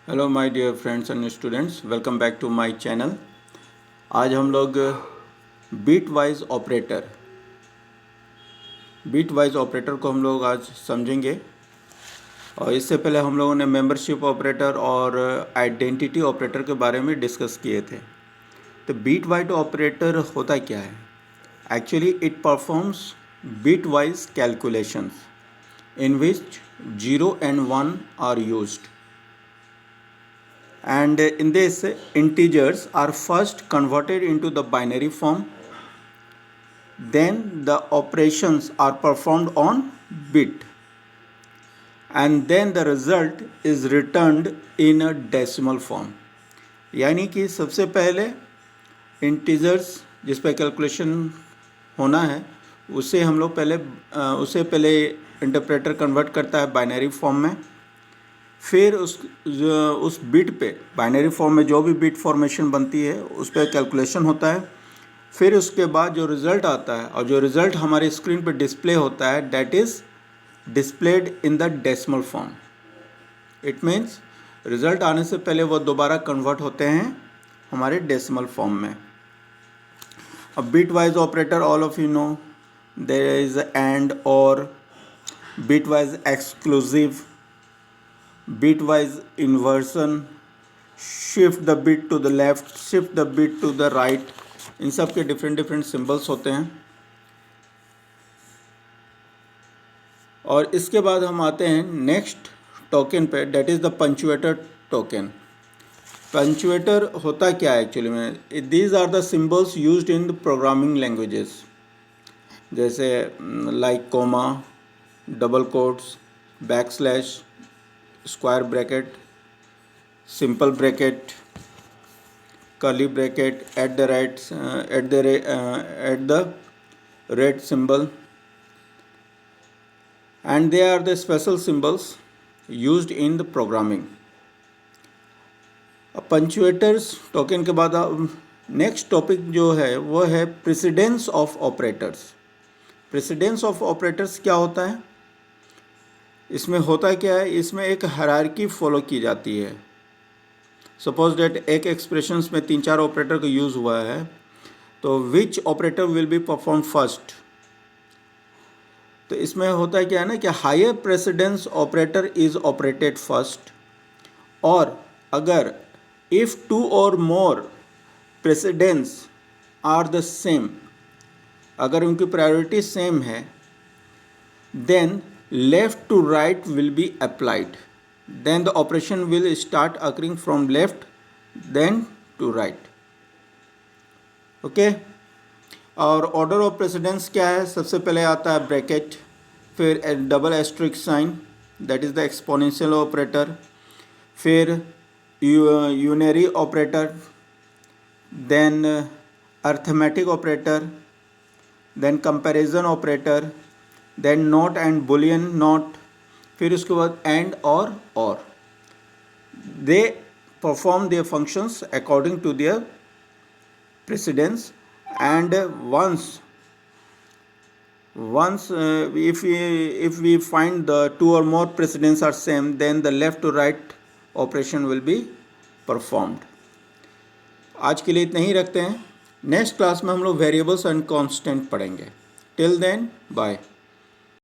Hello my dear friends and students, welcome back to my channel. आज हम लोग beat wise operator को हम लोग आज समझेंगे। और इससे पहले हम लोगों ने मेंबरशिप ऑपरेटर और आइडेंटिटी ऑपरेटर के बारे में डिस्कस किए थे। तो बीट वाइज ऑपरेटर होता क्या है? Actually it performs bitwise calculations in which 0 and 1 are used, and in this integers are first converted into the binary form, then the operations are performed on bit, and then the result is returned in a decimal form। यानी कि सबसे पहले integers जिस पर calculation होना है उसे हम लोग पहले इंटरप्रेटर कन्वर्ट करता है बाइनरी फॉर्म में। फिर उस बिट पे बाइनरी फॉर्म में जो भी बिट फॉर्मेशन बनती है उस पर कैलकुलेशन होता है। फिर उसके बाद जो रिज़ल्ट आता है और जो रिज़ल्ट हमारे स्क्रीन पे डिस्प्ले होता है that is displayed in the decimal form. It means result आने से पहले वो दोबारा कन्वर्ट होते हैं हमारे डेसिमल फॉर्म में। अब bitwise operator all of you know, there is and और bitwise exclusive, bitwise inversion, shift the bit to the left, shift the bit to the right, इन सब के डिफरेंट सिंबल्स होते हैं। और इसके बाद हम आते हैं नेक्स्ट टोकन पे, that is the punctuator token. Punctuator होता क्या है एक्चुअली में? These are the symbols used in the programming languages, जैसे like comma, double quotes, backslash, square bracket, simple bracket, curly bracket, at the rate symbol, and they are the special symbols used in the programming। Punctuators token के बाद next topic जो है वो है precedence of operators. Precedence of operators क्या होता है? इसमें होता क्या है, इसमें एक हायरार्की फॉलो की जाती है। सपोज डेट एक एक्सप्रेशंस में 3-4 ऑपरेटर का यूज़ हुआ है, तो which operator will be perform first. तो इसमें होता है क्या है ना कि higher precedence operator is operated first, और अगर इफ़ 2 और more precedence are the same, अगर उनकी प्रायोरिटी सेम है, then left to right will be applied, then the operation will start occurring from left then to right। Okay, और order of precedence क्या है? सबसे पहले आता है ब्रैकेट, फिर double asterisk sign that is the exponential operator, फिर unary operator, then arithmetic operator, then comparison operator, then not and Boolean not, फिर उसके बाद एंड और they perform their functions according to their precedence. And once if we find the 2 or more precedents are same, then the left to right operation will be performed। आज के लिए इतना ही रखते हैं। नेक्स्ट क्लास में हम लोग वेरिएबल्स एंड कांस्टेंट पढ़ेंगे। Till then bye.